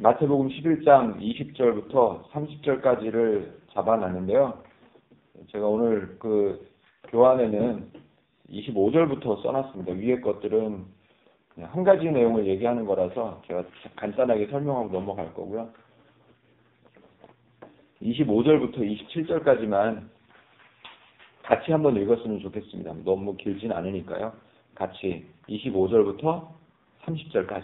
마태복음 11장 20절부터 30절까지를 잡아놨는데요. 제가 오늘 그 교환에는 25절부터 써놨습니다. 위에 것들은 그냥 한 가지 내용을 얘기하는 거라서 제가 간단하게 설명하고 넘어갈 거고요. 25절부터 27절까지만 같이 한번 읽었으면 좋겠습니다. 너무 길진 않으니까요. 같이 25절부터 30절까지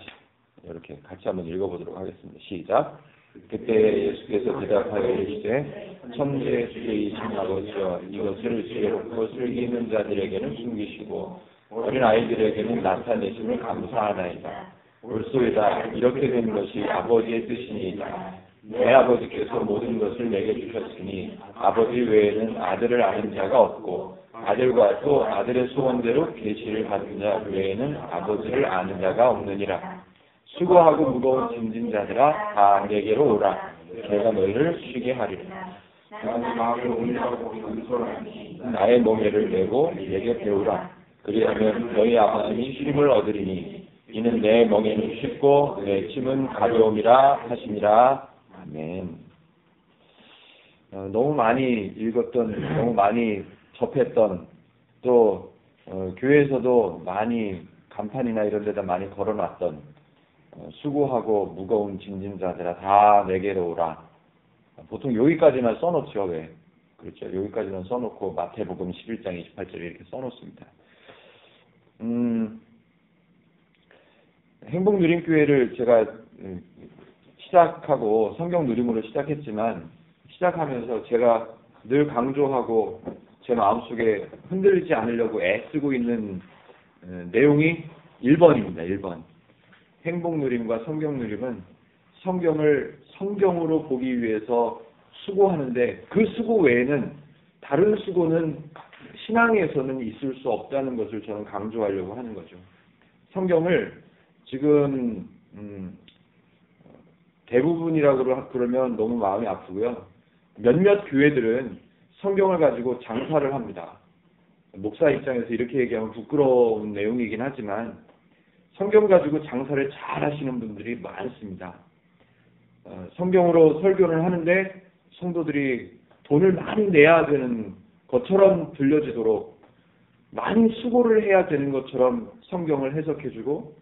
이렇게 같이 한번 읽어보도록 하겠습니다. 시작. 그때 예수께서 대답하여 이르시되 천지의 주이신 아버지여, 이것을 지혜롭고 슬기 있는 자들에게는 숨기시고 어린 아이들에게는 나타내심을 감사하나이다. 옳소이다. 이렇게 된 것이 아버지의 뜻이니이다. 내 아버지께서 모든 것을 내게 주셨으니 아버지 외에는 아들을 아는 자가 없고 아들과 또 아들의 소원대로 계시를 받은 자 외에는 아버지를 아는 자가 없느니라. 수고하고 무거운 짐진 자들아, 다 내게로 오라. 내가 너희를 쉬게 하리라. 나의 멍에를 메고 내게 배우라. 그리하면 너희 아버님이 쉼을 얻으리니 이는 내 멍에는 쉽고 내 짐은 가벼움이라 하시니라. 아멘. 너무 많이 읽었던, 너무 많이 접했던, 또 교회에서도 많이 간판이나 이런 데다 많이 걸어놨던 수고하고 무거운 짐진 자들아 다 내게로 오라. 보통 여기까지만 써놓죠. 왜? 그렇죠. 여기까지만 써놓고 마태복음 11장 28절 이렇게 써놓습니다. 행복누림교회를 제가 시작하고 성경누림으로 시작했지만 시작하면서 제가 늘 강조하고 제 마음속에 흔들리지 않으려고 애쓰고 있는 내용이 1번입니다. 1번. 행복누림과 성경누림은 성경을 성경으로 보기 위해서 수고하는데 그 수고 외에는 다른 수고는 신앙에서는 있을 수 없다는 것을 저는 강조하려고 하는 거죠. 성경을 지금 대부분이라고 그러면 너무 마음이 아프고요. 몇몇 교회들은 성경을 가지고 장사를 합니다. 목사 입장에서 이렇게 얘기하면 부끄러운 내용이긴 하지만 성경 가지고 장사를 잘 하시는 분들이 많습니다. 성경으로 설교를 하는데 성도들이 돈을 많이 내야 되는 것처럼 들려지도록 많이 수고를 해야 되는 것처럼 성경을 해석해주고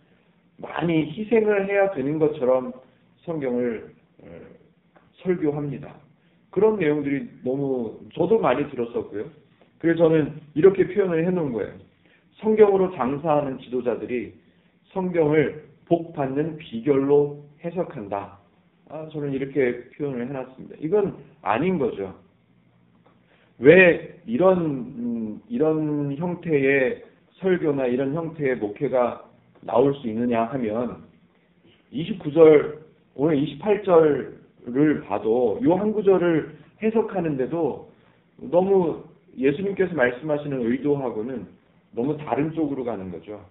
많이 희생을 해야 되는 것처럼 성경을 설교합니다. 그런 내용들이 너무 저도 많이 들었었고요. 그래서 저는 이렇게 표현을 해놓은 거예요. 성경으로 장사하는 지도자들이 성경을 복 받는 비결로 해석한다. 저는 이렇게 표현을 해놨습니다. 이건 아닌 거죠. 왜 이런 형태의 설교나 이런 형태의 목회가 나올 수 있느냐 하면 29절, 오늘 28절을 봐도 이 한 구절을 해석하는데도 너무 예수님께서 말씀하시는 의도하고는 너무 다른 쪽으로 가는 거죠.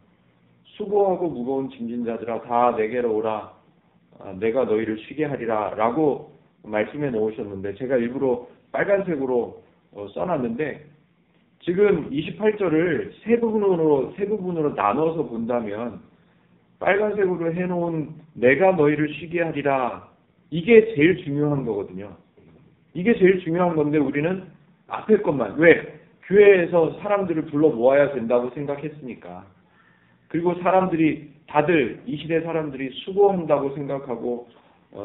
수고하고 무거운 짐진 자들아 다 내게로 오라. 내가 너희를 쉬게 하리라 라고 말씀해 놓으셨는데 제가 일부러 빨간색으로 써놨는데 지금 28절을 세 부분으로 나눠서 본다면 빨간색으로 해놓은 내가 너희를 쉬게 하리라 이게 제일 중요한 거거든요. 이게 제일 중요한 건데 우리는 앞에 것만 왜? 교회에서 사람들을 불러 모아야 된다고 생각했으니까 그리고 사람들이 다들 이 시대 사람들이 수고한다고 생각하고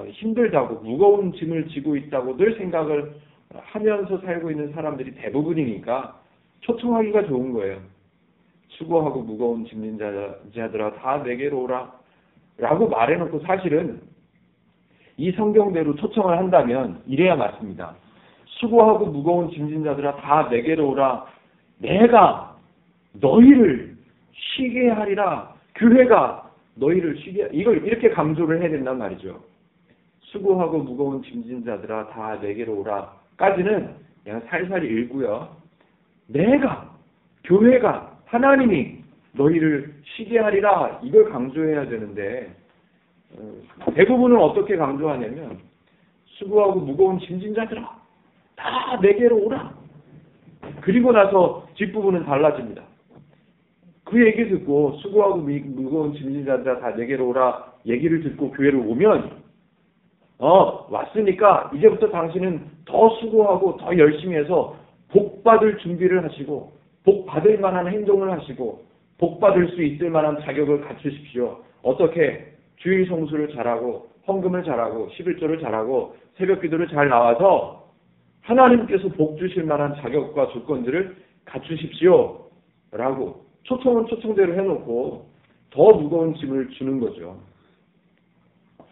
힘들다고 무거운 짐을 지고 있다고 늘 생각을 하면서 살고 있는 사람들이 대부분이니까 초청하기가 좋은 거예요. 수고하고 무거운 짐진 자들아 다 내게로 오라 라고 말해놓고 사실은 이 성경대로 초청을 한다면 이래야 맞습니다. 수고하고 무거운 짐진 자들아 다 내게로 오라. 내가 너희를 쉬게 하리라. 교회가 너희를 쉬게 이걸 이렇게 강조를 해야 된단 말이죠. 수고하고 무거운 짐진 자들아 다 내게로 오라 까지는 그냥 살살 읽고요. 내가 교회가 하나님이 너희를 쉬게 하리라 이걸 강조해야 되는데 대부분은 어떻게 강조하냐면 수고하고 무거운 짐진 자들아 다 내게로 오라. 그리고 나서 뒷부분은 달라집니다. 그 얘기 듣고 수고하고 무거운 짐진 자들아 다 내게로 오라 얘기를 듣고 교회를 오면 왔으니까 이제부터 당신은 더 수고하고 더 열심히 해서 복 받을 준비를 하시고 복 받을 만한 행동을 하시고 복 받을 수 있을 만한 자격을 갖추십시오. 어떻게? 주일 성수를 잘하고 헌금을 잘하고 11조를 잘하고 새벽 기도를 잘 나와서 하나님께서 복 주실 만한 자격과 조건들을 갖추십시오. 라고 초청은 초청대로 해놓고 더 무거운 짐을 주는 거죠.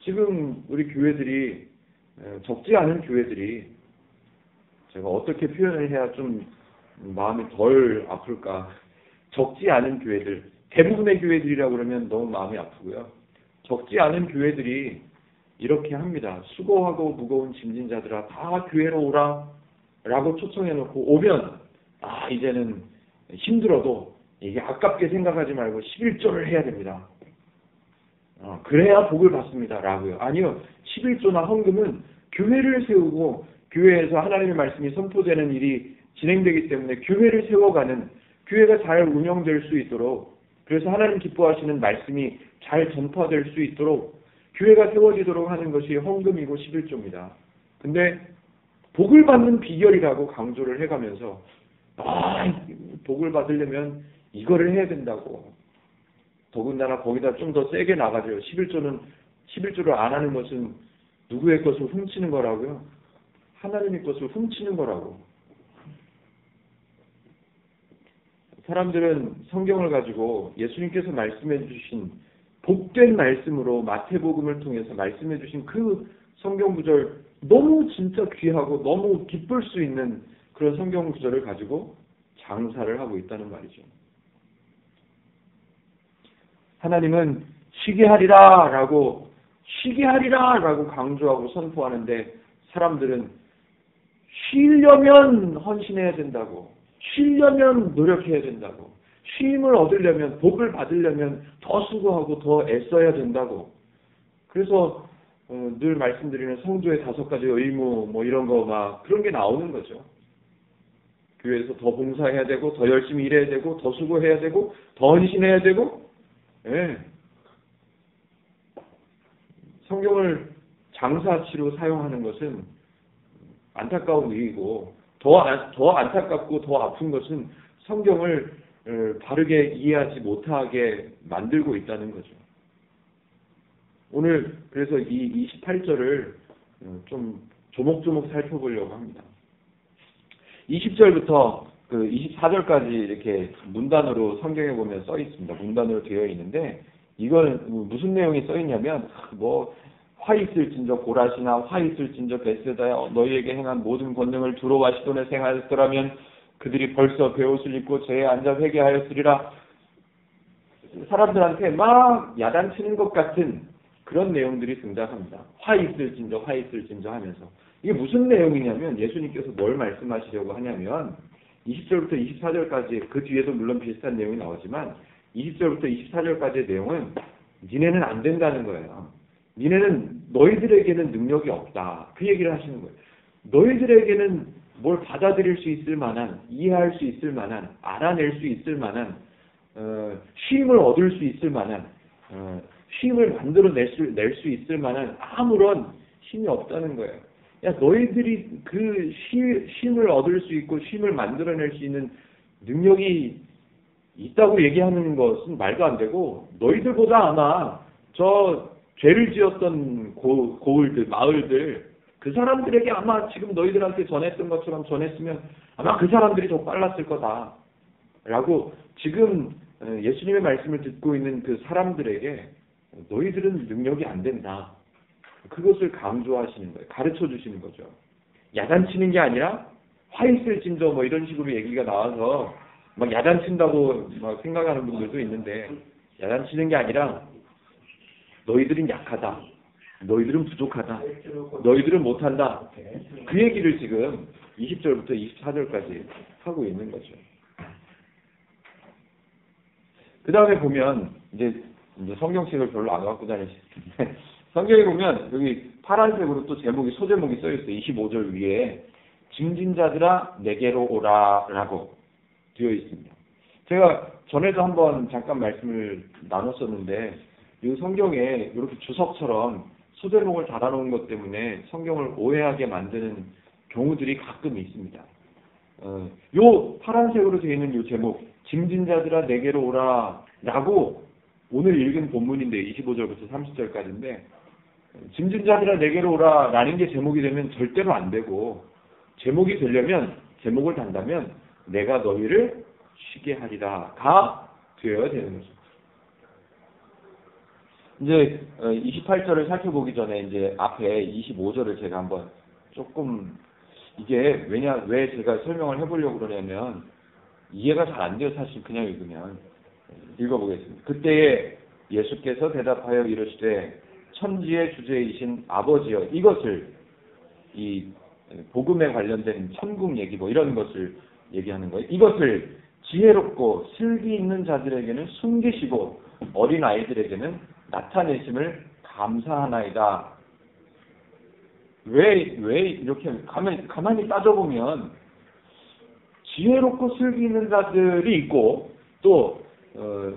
지금 우리 교회들이 적지 않은 교회들이 제가 어떻게 표현을 해야 좀 마음이 덜 아플까? 적지 않은 교회들, 대부분의 교회들이라고 그러면 너무 마음이 아프고요. 적지 않은 교회들이 이렇게 합니다. 수고하고 무거운 짐진 자들아 다 교회로 오라 라고 초청해놓고 오면 이제는 힘들어도 이게 아깝게 생각하지 말고 11조를 해야 됩니다. 그래야 복을 받습니다. 라고요. 아니요. 11조나 헌금은 교회를 세우고 교회에서 하나님의 말씀이 선포되는 일이 진행되기 때문에 교회를 세워가는, 교회가 잘 운영될 수 있도록, 그래서 하나님 기뻐하시는 말씀이 잘 전파될 수 있도록 교회가 세워지도록 하는 것이 헌금이고 11조입니다. 근데 복을 받는 비결이라고 강조를 해가면서 복을 받으려면 이거를 해야 된다고. 더군다나 거기다 좀 더 세게 나가죠. 11조를 안 하는 것은 누구의 것을 훔치는 거라고요? 하나님의 것을 훔치는 거라고. 사람들은 성경을 가지고 예수님께서 말씀해 주신 복된 말씀으로 마태복음을 통해서 말씀해 주신 그 성경 구절 너무 진짜 귀하고 너무 기쁠 수 있는 그런 성경 구절을 가지고 장사를 하고 있다는 말이죠. 하나님은 쉬게 하리라 라고 강조하고 선포하는데 사람들은 쉬려면 헌신해야 된다고, 쉬려면 노력해야 된다고, 쉼을 얻으려면, 복을 받으려면 더 수고하고 더 애써야 된다고. 그래서 늘 말씀드리는 성도의 5가지 의무 이런 거 그런 게 나오는 거죠. 교회에서 더 봉사해야 되고 더 열심히 일해야 되고 더 수고해야 되고 더 헌신해야 되고. 성경을 장사치로 사용하는 것은 안타까운 일이고 더 안타깝고 더 아픈 것은 성경을 바르게 이해하지 못하게 만들고 있다는 거죠. 오늘 그래서 이 28절을 좀 조목조목 살펴보려고 합니다. 20절부터 24절까지 이렇게 문단으로 성경에 보면 써 있습니다. 문단으로 되어 있는데 이거는 무슨 내용이 써 있냐면 화 있을진저 고라시나 화 있을진저 베세다야 너희에게 행한 모든 권능을 두로와 시돈에 행하였더라면 그들이 벌써 베옷을 입고 제에 앉아 회개하였으리라. 사람들한테 막 야단치는 것 같은 그런 내용들이 등장합니다. 화 있을진저 하면서 이게 무슨 내용이냐면 예수님께서 뭘 말씀하시려고 하냐면 20절부터 24절까지 그 뒤에도 물론 비슷한 내용이 나오지만 20절부터 24절까지의 내용은 니네는 안 된다는 거예요. 너희들에게는 능력이 없다. 그 얘기를 하시는 거예요. 너희들에게는 뭘 받아들일 수 있을 만한, 이해할 수 있을 만한, 알아낼 수 있을 만한, 쉼을 얻을 수 있을 만한, 쉼을 만들어낼 수 있을 만한 아무런 힘이 없다는 거예요. 너희들이 그 쉼을 얻을 수 있고 쉼을 만들어낼 수 있는 능력이 있다고 얘기하는 것은 말도 안 되고 너희들보다 아마 저 죄를 지었던 고을들, 마을들 그 사람들에게 아마 지금 너희들한테 전했던 것처럼 전했으면 아마 그 사람들이 더 빨랐을 거다 라고 지금 예수님의 말씀을 듣고 있는 그 사람들에게 너희들은 능력이 안 된다. 그것을 강조하시는 거예요. 가르쳐 주시는 거죠. 야단치는 게 아니라 화 있을진저 이런 식으로 얘기가 나와서 야단친다고 생각하는 분들도 있는데 야단치는 게 아니라 너희들은 약하다. 너희들은 부족하다. 너희들은 못한다. 그 얘기를 지금 20절부터 24절까지 하고 있는 거죠. 그 다음에 보면 이제 성경책을 별로 안 갖고 다니시는데 성경에 보면 여기 파란색으로 또 소제목이 써 있어요. 25절 위에 짐진 자들아 내게로 오라 라고 되어 있습니다. 제가 전에도 한번 잠깐 말씀을 나눴었는데 이 성경에 이렇게 주석처럼 소제목을 달아놓은 것 때문에 성경을 오해하게 만드는 경우들이 가끔 있습니다. 요 파란색으로 되어 있는 요 제목, 짐진 자들아 내게로 오라 라고 오늘 읽은 본문인데 25절부터 30절까지인데 짐진 자들아 내게로 오라 라는 게 제목이 되면 절대로 안 되고, 제목이 되려면, 제목을 단다면 내가 너희를 쉬게 하리라가 되어야 되는 거죠. 이제 28절을 살펴보기 전에 이제 앞에 25절을 제가 한번 조금, 이게 왜 제가 설명을 해보려고 그러냐면 이해가 잘 안 돼요. 사실 그냥 읽으면. 읽어보겠습니다. 그때에 예수께서 대답하여 이르시되 천지의 주제이신 아버지여, 이것을 이 복음에 관련된 천국 얘기 뭐 이런 것을 얘기하는 거예요. 이것을 지혜롭고 슬기 있는 자들에게는 숨기시고 어린 아이들에게는 나타내심을 감사하나이다. 왜 이렇게 가만히 따져보면 지혜롭고 슬기 있는 자들이 있고 또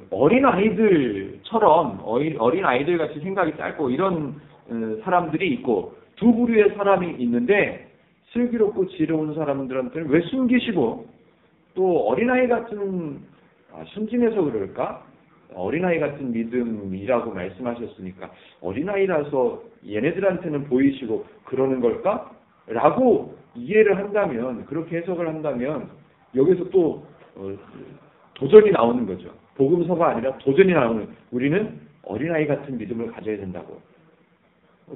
어린 아이들처럼 어린 아이들 같이 생각이 짧고 이런 사람들이 있고 두 부류의 사람이 있는데, 슬기롭고 지혜로운 사람들한테는 왜 숨기시고 또 어린아이 같은 순진해서 그럴까? 어린아이 같은 믿음이라고 말씀하셨으니까 어린아이라서 얘네들한테는 보이시고 그러는 걸까? 라고 이해를 한다면, 그렇게 해석을 한다면 여기서 또 도전이 나오는 거죠. 복음서가 아니라 도전이 나오는, 우리는 어린아이 같은 믿음을 가져야 된다고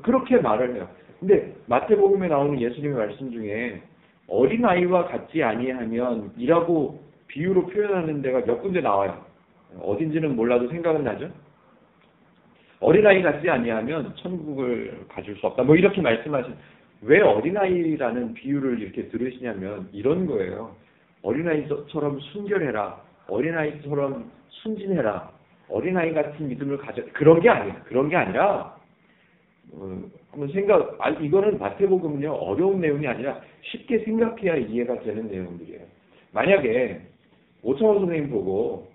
그렇게 말을 해요. 근데 마태복음에 나오는 예수님의 말씀 중에 어린아이와 같지 아니하면 이라고 비유로 표현하는 데가 몇 군데 나와요. 어딘지는 몰라도 생각은 나죠. 어린아이 같지 아니하면 천국을 가질 수 없다 뭐 이렇게 말씀하신, 왜 어린아이라는 비유를 이렇게 들으시냐면 이런 거예요. 어린아이처럼 순결해라, 어린아이처럼 순진해라, 어린아이 같은 믿음을 가져, 그런 게 아니라 한번 이거는 마태복음은요 어려운 내용이 아니라 쉽게 생각해야 이해가 되는 내용들이에요. 만약에 오창호 선생님 보고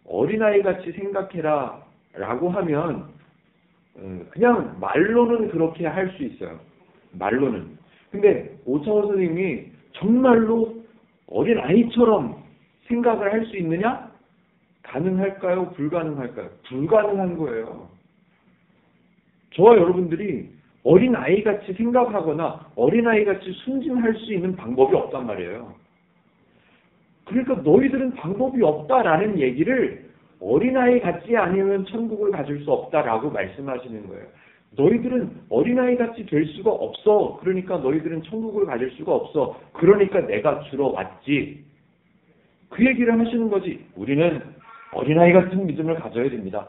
어린아이 같이 생각해라 라고 하면 그냥 말로는 그렇게 할 수 있어요. 말로는. 근데 오창호 선생님이 정말로 어린아이처럼 생각을 할 수 있느냐? 가능할까요? 불가능할까요? 불가능한 거예요. 저와 여러분들이 어린아이같이 생각하거나 어린아이같이 순진할 수 있는 방법이 없단 말이에요. 그러니까 너희들은 방법이 없다라는 얘기를 어린아이 같지 않으면 천국을 가질 수 없다라고 말씀하시는 거예요. 너희들은 어린아이 같이 될 수가 없어. 그러니까 너희들은 천국을 가질 수가 없어. 그러니까 내가 주러 왔지. 그 얘기를 하시는 거지. 우리는 어린아이 같은 믿음을 가져야 됩니다.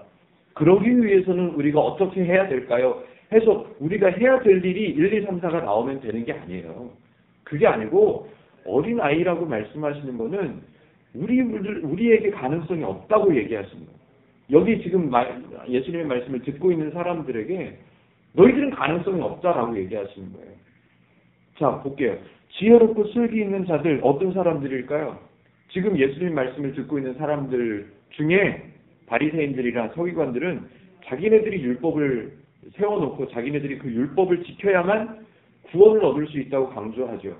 그러기 위해서는 우리가 어떻게 해야 될까요? 해서 우리가 해야 될 일이 1, 2, 3, 4가 나오면 되는 게 아니에요. 그게 아니고 어린아이라고 말씀하시는 거는 우리에게 가능성이 없다고 얘기하시는 거예요. 여기 지금 예수님의 말씀을 듣고 있는 사람들에게 너희들은 가능성이 없다라고 얘기하시는 거예요. 자, 볼게요. 지혜롭고 슬기 있는 자들, 어떤 사람들일까요? 지금 예수님 말씀을 듣고 있는 사람들 중에 바리새인들이나 서기관들은 자기네들이 율법을 세워놓고 자기네들이 그 율법을 지켜야만 구원을 얻을 수 있다고 강조하죠.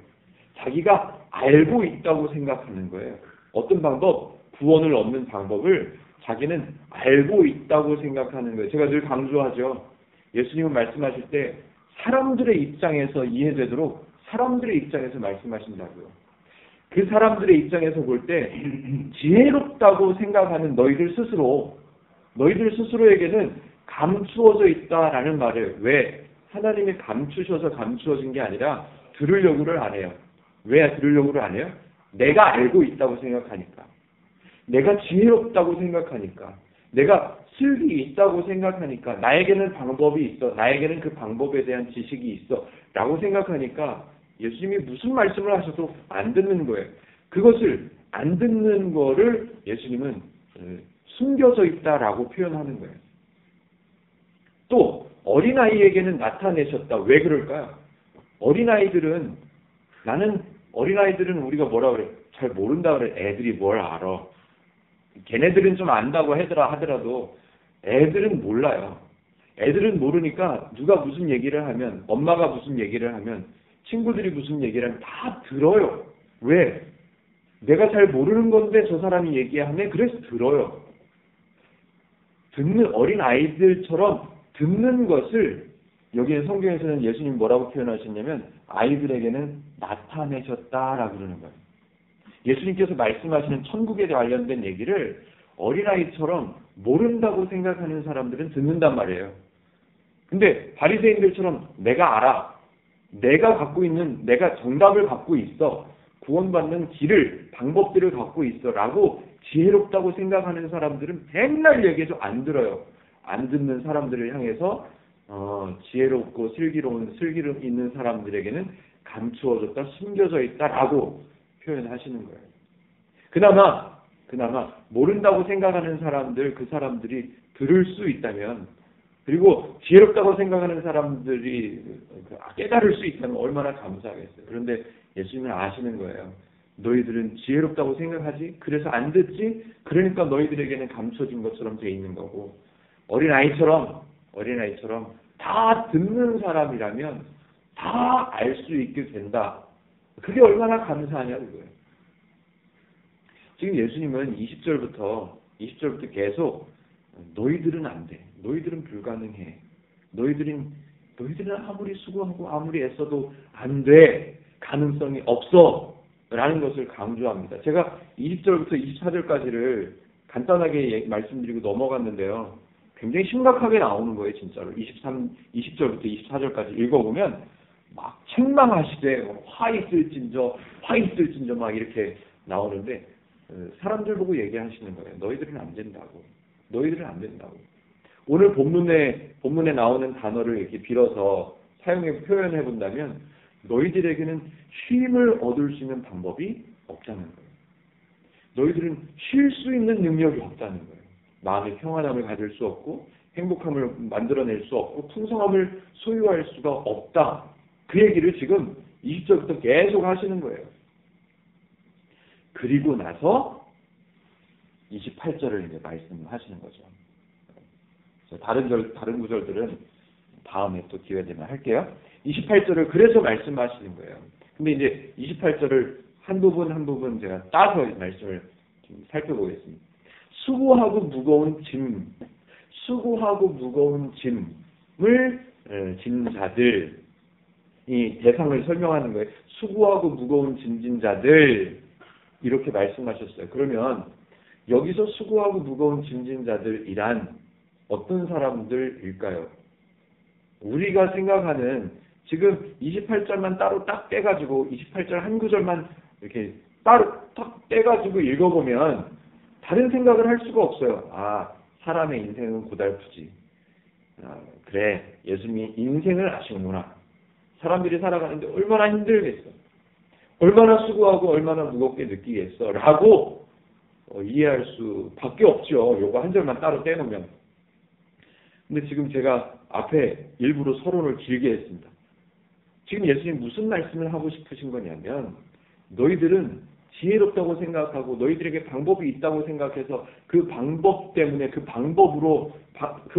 자기가 알고 있다고 생각하는 거예요. 어떤 방법? 구원을 얻는 방법을 자기는 알고 있다고 생각하는 거예요. 제가 늘 강조하죠. 예수님은 말씀하실 때 사람들의 입장에서 이해되도록 사람들의 입장에서 말씀하신다고요. 그 사람들의 입장에서 볼 때 지혜롭다고 생각하는 너희들 스스로에게는 감추어져 있다라는 말이에요. 왜? 하나님이 감추셔서 감추어진 게 아니라 들으려고를 안 해요. 왜 들으려고를 안 해요? 내가 알고 있다고 생각하니까. 내가 지혜롭다고 생각하니까. 내가 슬기 있다고 생각하니까. 나에게는 방법이 있어. 나에게는 그 방법에 대한 지식이 있어. 라고 생각하니까 예수님이 무슨 말씀을 하셔도 안 듣는 거예요. 그것을 안 듣는 거를 예수님은 숨겨져 있다라고 표현하는 거예요. 또 어린아이에게는 나타내셨다. 왜 그럴까요? 어린아이들은 우리가 뭐라 그래? 잘 모른다 그래. 애들이 뭘 알아. 걔네들은 좀 안다고 하더라도 애들은 몰라요. 애들은 모르니까 누가 무슨 얘기를 하면, 엄마가 무슨 얘기를 하면, 친구들이 무슨 얘기를 하면 다 들어요. 왜? 내가 잘 모르는 건데 저 사람이 얘기하네? 그래서 들어요. 듣는 어린 아이들처럼 듣는 것을 여기에 성경에서는 예수님 뭐라고 표현하셨냐면 아이들에게는 나타내셨다라고 그러는 거예요. 예수님께서 말씀하시는 천국에 관련된 얘기를 어린아이처럼 모른다고 생각하는 사람들은 듣는단 말이에요. 근데 바리새인들처럼 내가 알아. 내가 정답을 갖고 있어. 구원받는 길을, 방법들을 갖고 있어. 라고 지혜롭다고 생각하는 사람들은 맨날 얘기해도 안 들어요. 안 듣는 사람들을 향해서 지혜롭고 슬기로움 있는 사람들에게는 감추어졌다, 숨겨져 있다라고 표현하시는 거예요. 그나마 모른다고 생각하는 사람들, 그 사람들이 들을 수 있다면, 그리고 지혜롭다고 생각하는 사람들이 깨달을 수 있다면 얼마나 감사하겠어요. 그런데 예수님은 아시는 거예요. 너희들은 지혜롭다고 생각하지? 그래서 안 듣지? 그러니까 너희들에게는 감춰진 것처럼 돼 있는 거고, 어린아이처럼 다 듣는 사람이라면 다 알 수 있게 된다. 그게 얼마나 감사하냐고 그거예요. 지금 예수님은 20절부터 계속 너희들은 안 돼. 너희들은 불가능해. 너희들은 아무리 수고하고 아무리 애써도 안 돼. 가능성이 없어. 라는 것을 강조합니다. 제가 20절부터 24절까지를 간단하게 말씀드리고 넘어갔는데요. 굉장히 심각하게 나오는 거예요, 진짜로. 20절부터 24절까지 읽어보면 막 책망하시되 화 있을진저 막 이렇게 나오는데 사람들 보고 얘기하시는 거예요. 너희들은 안 된다고. 오늘 본문에 나오는 단어를 이렇게 빌어서 사용해 표현해 본다면 너희들에게는 쉼을 얻을 수 있는 방법이 없다는 거예요. 너희들은 쉴 수 있는 능력이 없다는 거예요. 마음의 평안함을 가질 수 없고 행복함을 만들어낼 수 없고 풍성함을 소유할 수가 없다. 그 얘기를 지금 20절부터 계속 하시는 거예요. 그리고 나서 28절을 이제 말씀하시는 거죠. 다른 구절들은 다음에 또 기회 되면 할게요. 28절을 그래서 말씀하시는 거예요. 근데 이제 28절을 한 부분 제가 따서 말씀을 좀 살펴보겠습니다. 수고하고 무거운 짐을 진 자들, 이 대상을 설명하는 거예요. 수고하고 무거운 짐진 자들 이렇게 말씀하셨어요. 그러면 여기서 수고하고 무거운 짐진 자들이란 어떤 사람들일까요? 우리가 생각하는 지금 28절만 따로 딱 떼가지고 28절 한 구절만 이렇게 따로 딱 떼가지고 읽어보면 다른 생각을 할 수가 없어요. 아, 사람의 인생은 고달프지. 그래, 예수님이 인생을 아시는구나. 사람들이 살아가는데 얼마나 힘들겠어. 얼마나 수고하고 얼마나 무겁게 느끼겠어. 라고 이해할 수밖에 없죠. 요거 한 절만 따로 떼놓으면. 근데 지금 제가 앞에 일부러 서론을 길게 했습니다. 지금 예수님 무슨 말씀을 하고 싶으신 거냐면 너희들은 지혜롭다고 생각하고 너희들에게 방법이 있다고 생각해서 그 방법 때문에 그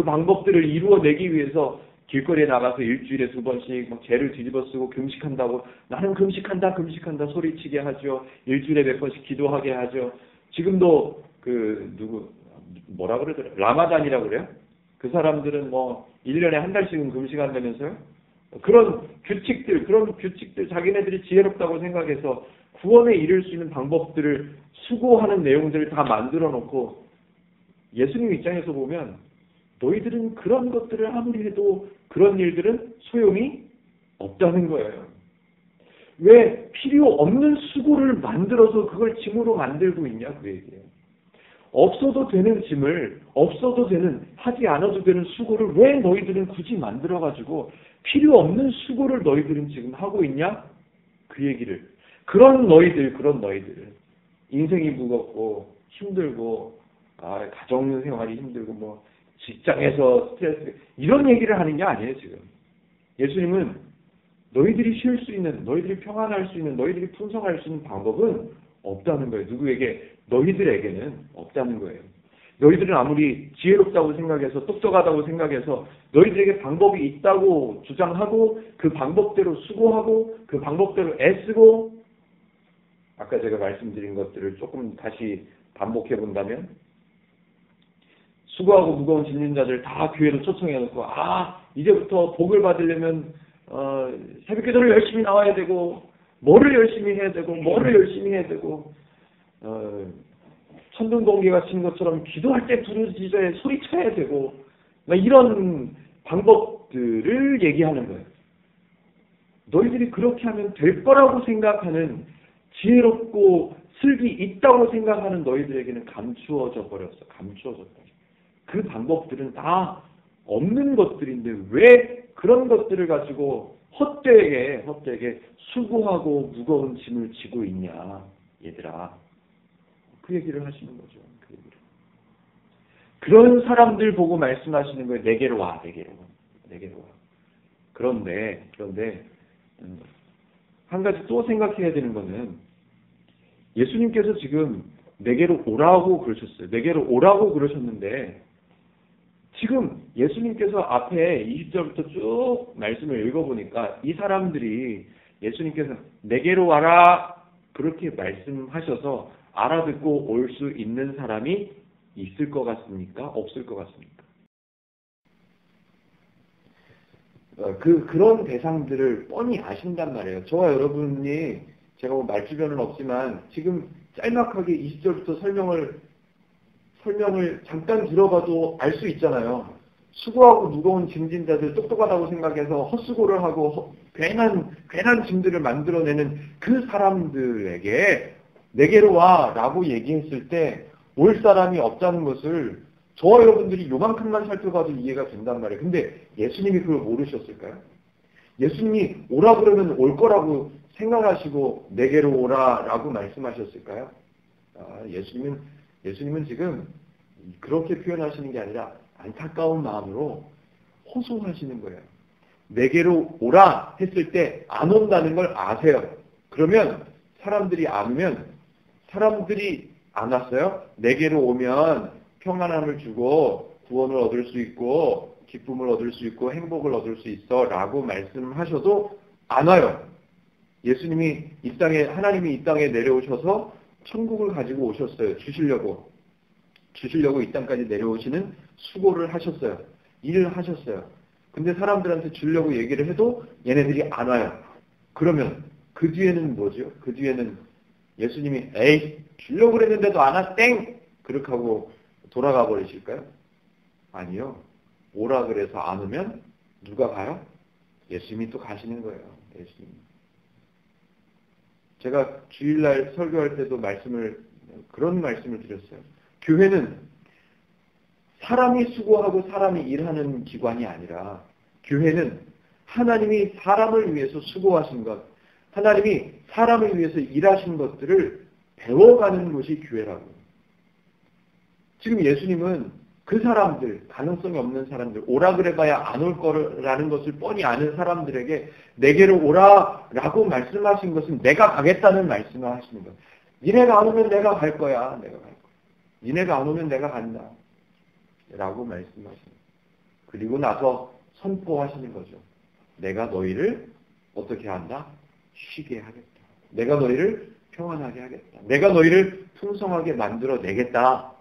방법들을 이루어내기 위해서 길거리에 나가서 일주일에 2번씩 막 죄를 뒤집어 쓰고 금식한다고 나는 금식한다 소리치게 하죠. 일주일에 몇 번씩 기도하게 하죠. 지금도 뭐라 그러더라? 라마단이라고 그래요? 그 사람들은 뭐 1년에 한 달씩은 금식한다면서요? 그런 규칙들 자기네들이 지혜롭다고 생각해서 구원에 이를 수 있는 방법들을 수고하는 내용들을 다 만들어 놓고 예수님 입장에서 보면 너희들은 그런 것들을 아무리 해도 그런 일들은 소용이 없다는 거예요. 왜 필요 없는 수고를 만들어서 그걸 짐으로 만들고 있냐 그 얘기예요. 없어도 되는 짐을 하지 않아도 되는 수고를 왜 너희들은 굳이 만들어가지고 필요 없는 수고를 너희들은 지금 하고 있냐 그 얘기를. 그런 너희들 인생이 무겁고 힘들고 가정생활이 힘들고 뭐 직장에서 스트레스 이런 얘기를 하는 게 아니에요 지금. 예수님은 너희들이 쉴 수 있는, 너희들이 평안할 수 있는, 너희들이 풍성할 수 있는 방법은 없다는 거예요. 누구에게? 너희들에게는 없다는 거예요. 너희들은 아무리 지혜롭다고 생각해서 똑똑하다고 생각해서 너희들에게 방법이 있다고 주장하고 그 방법대로 수고하고 그 방법대로 애쓰고 아까 제가 말씀드린 것들을 조금 다시 반복해 본다면 수고하고 무거운 짐진 자들 다 교회로 초청해놓고 이제부터 복을 받으려면 새벽기도를 열심히 나와야 되고 뭐를 열심히 해야 되고 천둥번개가 치는 것처럼 기도할 때 부르짖어야 소리쳐야 되고 이런 방법들을 얘기하는 거예요. 너희들이 그렇게 하면 될 거라고 생각하는 지혜롭고 슬기 있다고 생각하는 너희들에게는 감추어져 버렸어. 그 방법들은 다 없는 것들인데 왜 그런 것들을 가지고 헛되게 수고하고 무거운 짐을 지고 있냐, 얘들아. 그 얘기를 하시는 거죠. 그 얘기를. 그런 사람들 보고 말씀하시는 거예요. 내게로 와. 그런데 한 가지 또 생각해야 되는 거는 예수님께서 지금 내게로 오라고 그러셨어요. 내게로 오라고 그러셨는데 지금 예수님께서 앞에 20절부터 쭉 말씀을 읽어보니까 이 사람들이 예수님께서 내게로 와라 그렇게 말씀하셔서 알아듣고 올 수 있는 사람이 있을 것 같습니까? 없을 것 같습니까? 그런 대상들을 뻔히 아신단 말이에요. 저와 여러분이 제가 말주변은 없지만 지금 짤막하게 20절부터 설명을 잠깐 들어봐도 알 수 있잖아요. 수고하고 무거운 짐진 자들 똑똑하다고 생각해서 헛수고를 하고 괜한 짐들을 만들어내는 그 사람들에게 내게로 와 라고 얘기했을 때 올 사람이 없다는 것을 저와 여러분들이 요만큼만 살펴봐도 이해가 된단 말이에요. 근데 예수님이 그걸 모르셨을까요? 예수님이 오라 그러면 올 거라고 생각하시고 내게로 오라 라고 말씀하셨을까요? 예수님은 지금 그렇게 표현하시는 게 아니라 안타까운 마음으로 호소하시는 거예요. 내게로 오라 했을 때 안 온다는 걸 아세요. 그러면 사람들이 안 왔어요? 내게로 오면 평안함을 주고 구원을 얻을 수 있고 기쁨을 얻을 수 있고 행복을 얻을 수 있어 라고 말씀하셔도 안 와요. 하나님이 이 땅에 내려오셔서 천국을 가지고 오셨어요. 주시려고 이 땅까지 내려오시는 수고를 하셨어요. 일을 하셨어요. 근데 사람들한테 주려고 얘기를 해도 얘네들이 안 와요. 그러면 그 뒤에는 뭐죠? 그 뒤에는 예수님이 주려고 그랬는데도 안 와 땡! 그렇게 하고 돌아가 버리실까요? 아니요. 오라 그래서 안 오면 누가 가요? 예수님이 또 가시는 거예요. 예수님. 제가 주일날 설교할 때도 그런 말씀을 드렸어요. 교회는 사람이 수고하고 사람이 일하는 기관이 아니라 교회는 하나님이 사람을 위해서 수고하신 것, 하나님이 사람을 위해서 일하신 것들을 배워가는 것이 교회라고. 지금 예수님은 그 사람들, 가능성이 없는 사람들, 오라 그래봐야 안 올 거라는 것을 뻔히 아는 사람들에게 내게로 오라라고 말씀하신 것은 내가 가겠다는 말씀을 하시는 거예요. 니네가 안 오면 내가 갈 거야. 니네가 안 오면 내가 간다. 라고 말씀하시는 거예요. 그리고 나서 선포하시는 거죠. 내가 너희를 어떻게 한다? 쉬게 하겠다. 내가 너희를 평안하게 하겠다. 내가 너희를 풍성하게 만들어내겠다.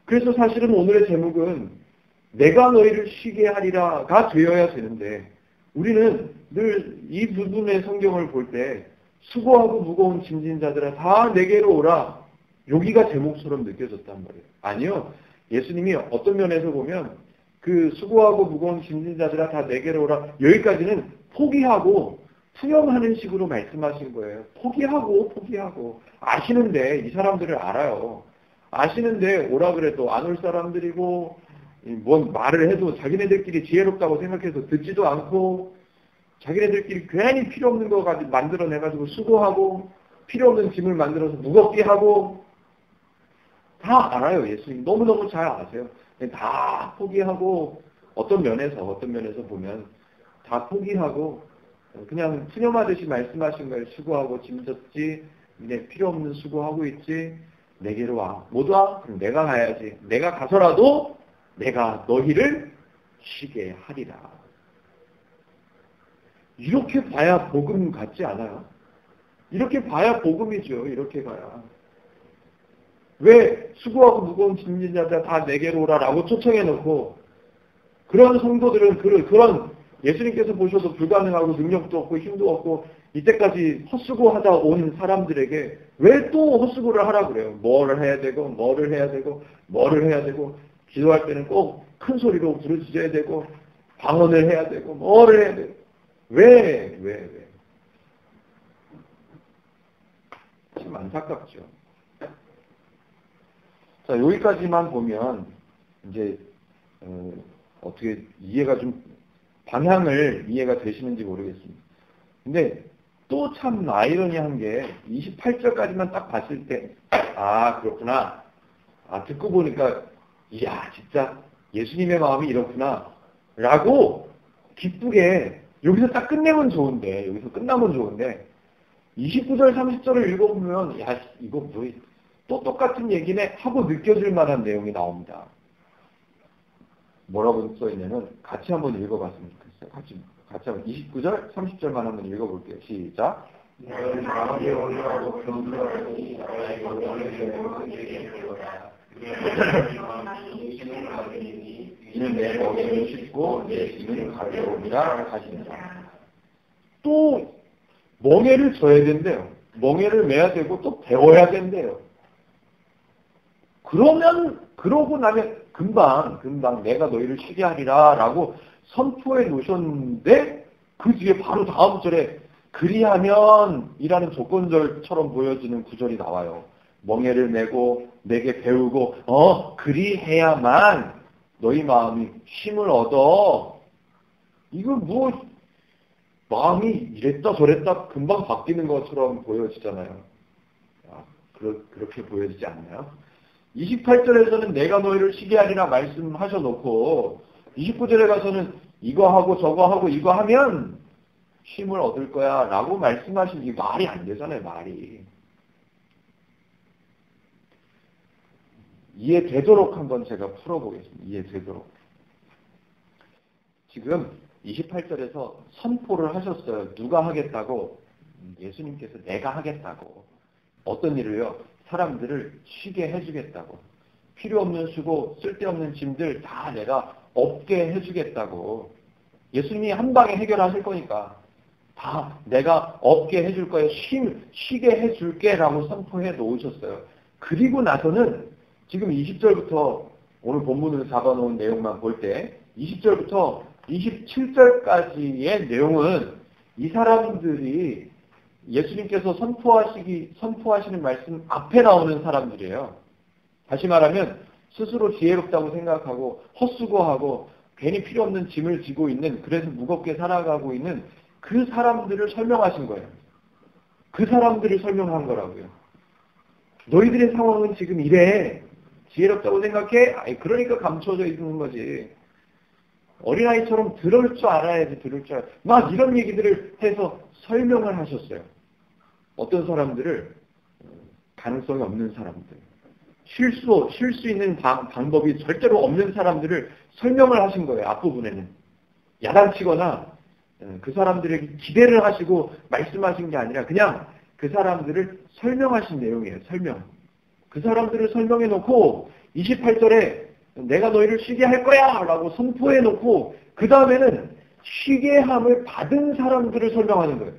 그래서 사실은 오늘의 제목은 내가 너희를 쉬게 하리라가 되어야 되는데 우리는 늘 이 부분의 성경을 볼 때 수고하고 무거운 짐진 자들아 다 내게로 오라. 여기가 제목처럼 느껴졌단 말이에요. 아니요. 예수님이 어떤 면에서 보면 그 수고하고 무거운 짐진 자들아 다 내게로 오라. 여기까지는 포기하고 투영하는 식으로 말씀하신 거예요. 포기하고. 아시는데 이 사람들을 알아요. 아시는데 오라 그래도 안 올 사람들이고 뭔 말을 해도 자기네들끼리 지혜롭다고 생각해서 듣지도 않고 자기네들끼리 괜히 필요 없는 거 가지고 만들어내가지고 수고하고 필요 없는 짐을 만들어서 무겁게 하고 다 알아요. 예수님 너무너무 잘 아세요. 다 포기하고 어떤 면에서 보면 다 포기하고 그냥 푸념하듯이 말씀하신 거예요. 수고하고 짐 졌지. 필요 없는 수고하고 있지. 내게로 와. 못 와? 그럼 내가 가야지. 내가 가서라도 내가 너희를 쉬게 하리라. 이렇게 봐야 복음 같지 않아요? 이렇게 봐야 복음이죠. 이렇게 가야. 왜 수고하고 무거운 짐진 자들 다 내게로 오라라고 초청해놓고 그런 성도들은 그런 예수님께서 보셔도 불가능하고 능력도 없고 힘도 없고 이때까지 헛수고하다 온 사람들에게 왜 또 헛수고를 하라 그래요? 뭐를 해야 되고 뭐를 해야 되고 뭐를 해야 되고 기도할 때는 꼭 큰 소리로 부르짖어야 되고 방언을 해야 되고 뭐를 해야 되고 왜? 참 안타깝죠. 자, 여기까지만 보면 이제 어떻게 이해가 좀 방향을 이해가 되시는지 모르겠습니다. 근데 또 참 아이러니한 게 28절까지만 딱 봤을 때 아 그렇구나. 아 듣고 보니까 이야 진짜 예수님의 마음이 이렇구나 라고 기쁘게 여기서 딱 끝내면 좋은데 여기서 끝나면 좋은데 29절 30절을 읽어보면 야 이거 뭐 또 똑같은 얘기네 하고 느껴질 만한 내용이 나옵니다. 뭐라고 써있냐면 같이 한번 읽어봤으면 좋겠어요. 같이 한번 29절 30절만 한번 읽어볼게요. 시작. 너는 마음이 온유하고 겸손하니 나의 너를 내게 이는 내 머리를 씻고 내 짐을 가벼움이라 하시니라. 또 멍에를 져야 된대요. 멍에를 매야 되고 또 배워야 된대요. 그러고 나면 금방 내가 너희를 쉬게 하리라 라고 선포해 놓으셨는데 그 뒤에 바로 다음 절에 그리하면 이라는 조건절처럼 보여지는 구절이 나와요. 멍에를 메고 내게 배우고 그리해야만 너희 마음이 쉼을 얻어. 이거 뭐 마음이 이랬다 저랬다 금방 바뀌는 것처럼 보여지잖아요. 그렇게 보여지지 않나요? 28절에서는 내가 너희를 쉬게 하리라 말씀하셔놓고 29절에 가서는 이거 하고 저거 하고 이거 하면 쉼을 얻을 거야 라고 말씀하신 게 말이 안 되잖아요. 말이. 이해되도록 한번 제가 풀어보겠습니다. 이해되도록. 지금 28절에서 선포를 하셨어요. 누가 하겠다고? 예수님께서 내가 하겠다고. 어떤 일을요? 사람들을 쉬게 해주겠다고. 필요 없는 수고, 쓸데없는 짐들 다 내가 없게 해주겠다고. 예수님이 한 방에 해결하실 거니까 다 내가 없게 해줄 거예요. 쉬게 해줄게 라고 선포해 놓으셨어요. 그리고 나서는 지금 20절부터 오늘 본문을 잡아놓은 내용만 볼 때 20절부터 27절까지의 내용은 이 사람들이 예수님께서 선포하시는 말씀 앞에 나오는 사람들이에요. 다시 말하면 스스로 지혜롭다고 생각하고 헛수고하고 괜히 필요 없는 짐을 지고 있는 그래서 무겁게 살아가고 있는 그 사람들을 설명하신 거예요. 그 사람들을 설명한 거라고요. 너희들의 상황은 지금 이래. 지혜롭다고 생각해? 그러니까 감춰져 있는 거지. 어린아이처럼 들을 줄 알아야지. 막 이런 얘기들을 해서 설명을 하셨어요. 어떤 사람들을 가능성이 없는 사람들, 쉴 수 있는 방법이 절대로 없는 사람들을 설명을 하신 거예요. 앞부분에는 야단치거나 그 사람들에게 기대를 하시고 말씀하신 게 아니라 그냥 그 사람들을 설명하신 내용이에요. 설명. 그 사람들을 설명해 놓고 28절에 내가 너희를 쉬게 할 거야 라고 선포해 놓고 그 다음에는 쉬게 함을 받은 사람들을 설명하는 거예요.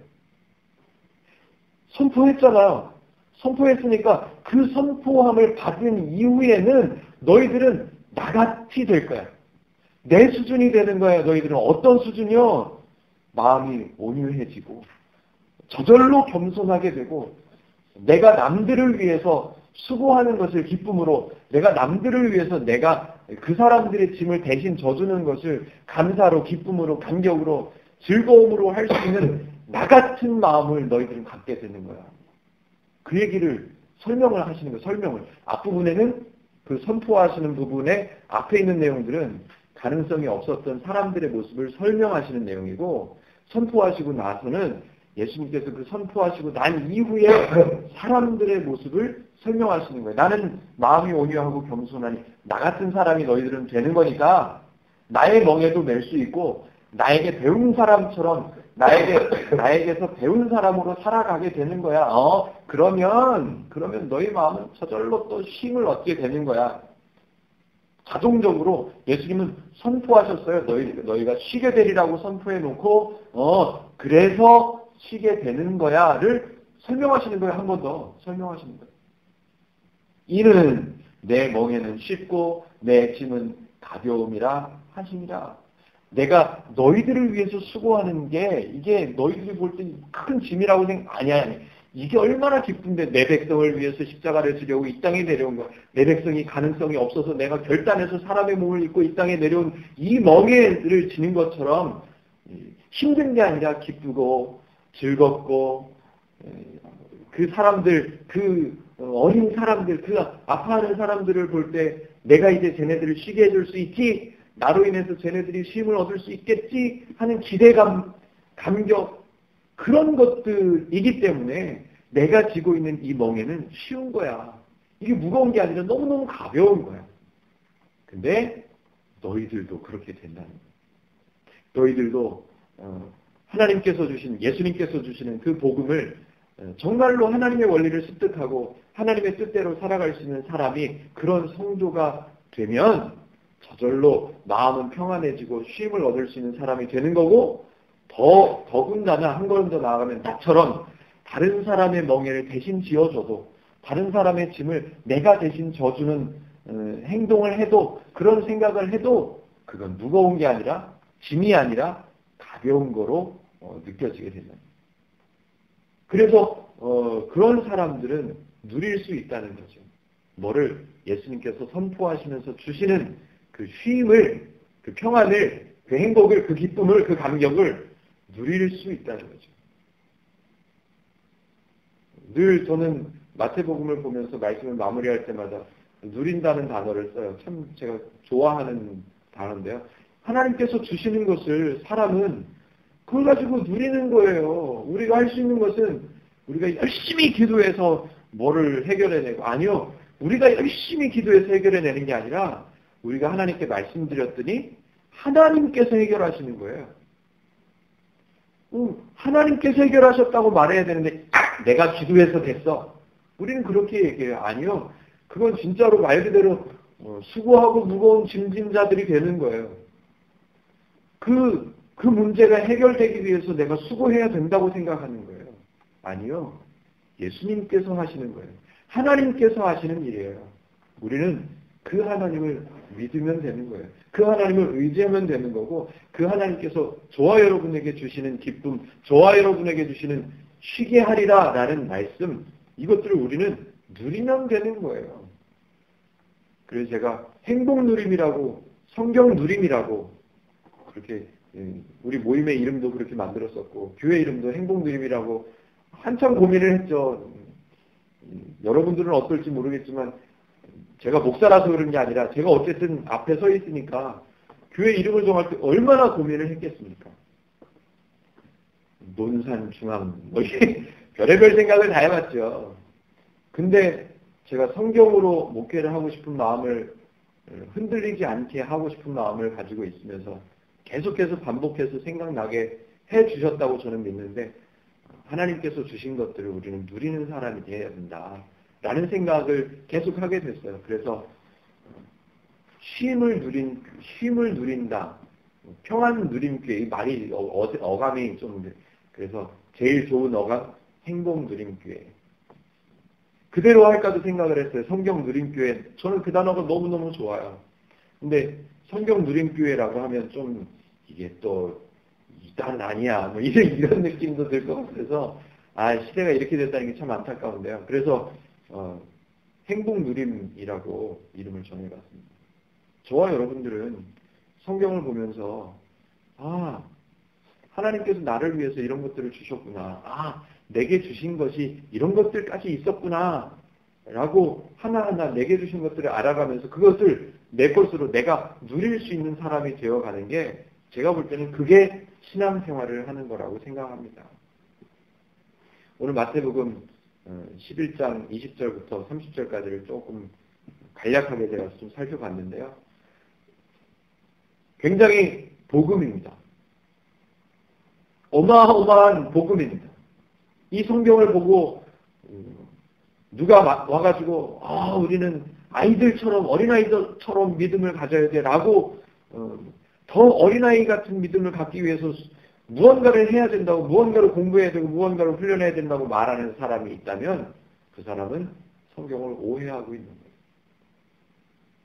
선포했잖아요. 선포했으니까 그 선포함을 받은 이후에는 너희들은 나같이 될 거야. 내 수준이 되는 거야. 너희들은 어떤 수준이요? 마음이 온유해지고 저절로 겸손하게 되고 내가 남들을 위해서 수고하는 것을 기쁨으로 내가 남들을 위해서 내가 그 사람들의 짐을 대신 져주는 것을 감사로 기쁨으로 감격으로 즐거움으로 할 수 있는 나 같은 마음을 너희들은 갖게 되는 거야. 그 얘기를 설명을 하시는 거예요. 설명을. 앞부분에는 그 선포하시는 부분에 앞에 있는 내용들은 가능성이 없었던 사람들의 모습을 설명하시는 내용이고 선포하시고 나서는 예수님께서 그 선포하시고 난 이후에 사람들의 모습을 설명하시는 거예요. 나는 마음이 온유하고 겸손하니 나 같은 사람이 너희들은 되는 거니까 나의 멍에도 맬 수 있고 나에게 배운 사람처럼 나에게서 배운 사람으로 살아가게 되는 거야. 그러면 너희 마음은 저절로 또 쉼을 얻게 되는 거야. 자동적으로 예수님은 선포하셨어요. 너희가 쉬게 되리라고 선포해 놓고 그래서 쉬게 되는 거야를 설명하시는 거예요. 한 번 더 설명하시는 거예요. 이는 내 멍에는 쉽고 내 짐은 가벼움이라 하시니라. 내가 너희들을 위해서 수고하는 게 이게 너희들이 볼 때 큰 짐이라고 아니야. 이게 얼마나 기쁜데 내 백성을 위해서 십자가를 지려고 이 땅에 내려온 거야. 내 백성이 가능성이 없어서 내가 결단해서 사람의 몸을 입고 이 땅에 내려온 이 멍에를 지는 것처럼 힘든 게 아니라 기쁘고 즐겁고 그 사람들, 그 어린 사람들, 그 아파하는 사람들을 볼 때 내가 이제 쟤네들을 쉬게 해줄 수 있지, 나로 인해서 쟤네들이 쉼을 얻을 수 있겠지 하는 기대감, 감격, 그런 것들이기 때문에 내가 지고 있는 이 멍에는 쉬운 거야. 이게 무거운 게 아니라 너무너무 가벼운 거야. 근데 너희들도 그렇게 된다는 거야. 너희들도 하나님께서 주신, 예수님께서 주시는 그 복음을 정말로 하나님의 원리를 습득하고 하나님의 뜻대로 살아갈 수 있는 사람이, 그런 성도가 되면 저절로 마음은 평안해지고 쉼을 얻을 수 있는 사람이 되는 거고, 더군다나 한 걸음 더 나아가면 나처럼 다른 사람의 멍에를 대신 지어줘도, 다른 사람의 짐을 내가 대신 져주는 행동을 해도, 그런 생각을 해도 그건 무거운 게 아니라, 짐이 아니라 가벼운 거로 느껴지게 된다. 그래서 그런 사람들은 누릴 수 있다는 거죠. 뭐를? 예수님께서 선포하시면서 주시는 그 쉼을, 그 평안을, 그 행복을, 그 기쁨을, 그 감격을 누릴 수 있다는 거죠. 늘 저는 마태복음을 보면서 말씀을 마무리할 때마다 누린다는 단어를 써요. 참 제가 좋아하는 단어인데요. 하나님께서 주시는 것을 사람은 그걸 가지고 누리는 거예요. 우리가 할 수 있는 것은 우리가 열심히 기도해서 뭐를 해결해내고, 아니요. 우리가 열심히 기도해서 해결해내는 게 아니라 우리가 하나님께 말씀드렸더니 하나님께서 해결하시는 거예요. 하나님께서 해결하셨다고 말해야 되는데 내가 기도해서 됐어. 우리는 그렇게 얘기해요. 아니요. 그건 진짜로 말 그대로 수고하고 무거운 짐진자들이 되는 거예요. 그 문제가 해결되기 위해서 내가 수고해야 된다고 생각하는 거예요. 아니요. 예수님께서 하시는 거예요. 하나님께서 하시는 일이에요. 우리는 그 하나님을 믿으면 되는 거예요. 그 하나님을 의지하면 되는 거고, 그 하나님께서 저와 여러분에게 주시는 기쁨, 저와 여러분에게 주시는 쉬게 하리라 라는 말씀, 이것들을 우리는 누리면 되는 거예요. 그래서 제가 행복 누림이라고, 성경 누림이라고 그렇게 우리 모임의 이름도 그렇게 만들었었고, 교회 이름도 행복 누림이라고 한참 고민을 했죠. 여러분들은 어떨지 모르겠지만 제가 목사라서 그런 게 아니라 제가 어쨌든 앞에 서 있으니까 교회 이름을 정할 때 얼마나 고민을 했겠습니까? 논산중앙 뭐 이게 별의별 생각을 다 해봤죠. 근데 제가 성경으로 목회를 하고 싶은 마음을, 흔들리지 않게 하고 싶은 마음을 가지고 있으면서 계속해서 반복해서 생각나게 해주셨다고 저는 믿는데, 하나님께서 주신 것들을 우리는 누리는 사람이 되어야 된다라는 생각을 계속 하게 됐어요. 그래서 쉼을 누린다, 평안 누림교회, 이 말이 어감이 좀, 그래서 제일 좋은 어감 행복 누림교회. 그대로 할까도 생각을 했어요. 성경 누림교회. 저는 그 단어가 너무너무 좋아요. 근데 성경 누림교회라고 하면 좀 이게 또 이단 아니야, 뭐 이런 느낌도 들 것 같아서, 시대가 이렇게 됐다는 게 참 안타까운데요. 그래서 행복 누림이라고 이름을 정해봤습니다. 저와 여러분들은 성경을 보면서 하나님께서 나를 위해서 이런 것들을 주셨구나, 내게 주신 것이 이런 것들까지 있었구나 라고 하나하나 내게 주신 것들을 알아가면서 그것을 내 것으로 내가 누릴 수 있는 사람이 되어가는 게, 제가 볼 때는 그게 신앙생활을 하는 거라고 생각합니다. 오늘 마태복음 11장 20절부터 30절까지를 조금 간략하게 제가 좀 살펴봤는데요. 굉장히 복음입니다. 어마어마한 복음입니다. 이 성경을 보고 누가 와가지고 우리는 아이들처럼 어린아이들처럼 믿음을 가져야 돼라고 더 어린아이 같은 믿음을 갖기 위해서 무언가를 해야 된다고, 무언가를 공부해야 되고 무언가를 훈련해야 된다고 말하는 사람이 있다면 그 사람은 성경을 오해하고 있는 거예요.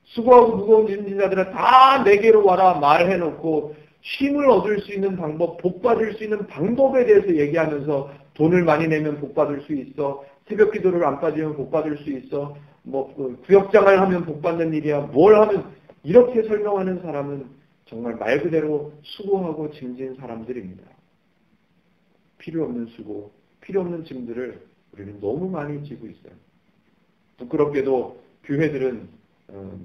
수고하고 무거운 짐진 자들아 다 내게로 와라 말해놓고 힘을 얻을 수 있는 방법, 복 받을 수 있는 방법에 대해서 얘기하면서 돈을 많이 내면 복 받을 수 있어, 새벽 기도를 안 빠지면 복 받을 수 있어, 구역장을 하면 복 받는 일이야, 뭘 하면, 이렇게 설명하는 사람은 정말 말 그대로 수고하고 짐진 사람들입니다. 필요 없는 수고, 필요 없는 짐들을 우리는 너무 많이 지고 있어요. 부끄럽게도 교회들은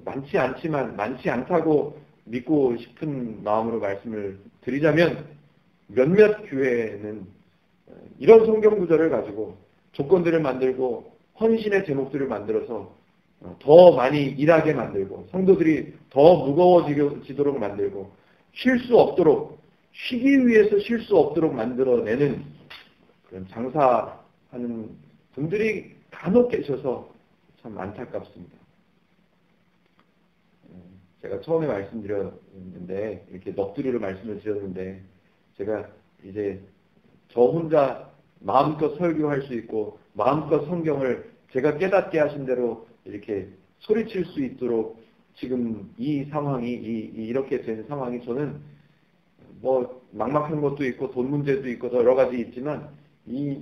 많지 않지만 많지 않다고 믿고 싶은 마음으로 말씀을 드리자면 몇몇 교회는 이런 성경 구절을 가지고 조건들을 만들고 헌신의 제목들을 만들어서 더 많이 일하게 만들고 성도들이 더 무거워지도록 만들고 쉴 수 없도록, 쉬기 위해서 쉴 수 없도록 만들어내는 그런 장사하는 분들이 간혹 계셔서 참 안타깝습니다. 제가 처음에 말씀드렸는데, 이렇게 넋두리로 말씀을 드렸는데, 제가 이제 저 혼자 마음껏 설교할 수 있고, 마음껏 성경을 제가 깨닫게 하신 대로 이렇게 소리칠 수 있도록 지금 이 상황이, 이렇게 된 상황이 저는 막막한 것도 있고, 돈 문제도 있고, 여러 가지 있지만, 이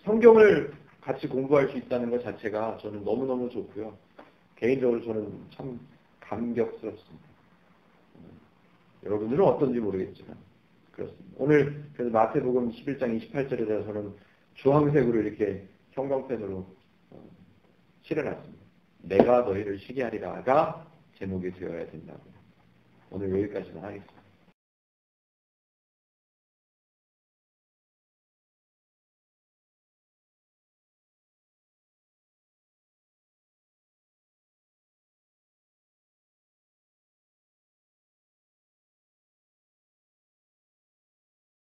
성경을 같이 공부할 수 있다는 것 자체가 저는 너무너무 좋고요. 개인적으로 저는 참 감격스럽습니다. 여러분들은 어떤지 모르겠지만 그렇습니다. 오늘 그래서 마태복음 11장 28절에 대해서는 주황색으로 이렇게 형광펜으로 칠해놨습니다. 내가 너희를 시기하리라가 제목이 되어야 된다고. 오늘 여기까지는 하겠습니다.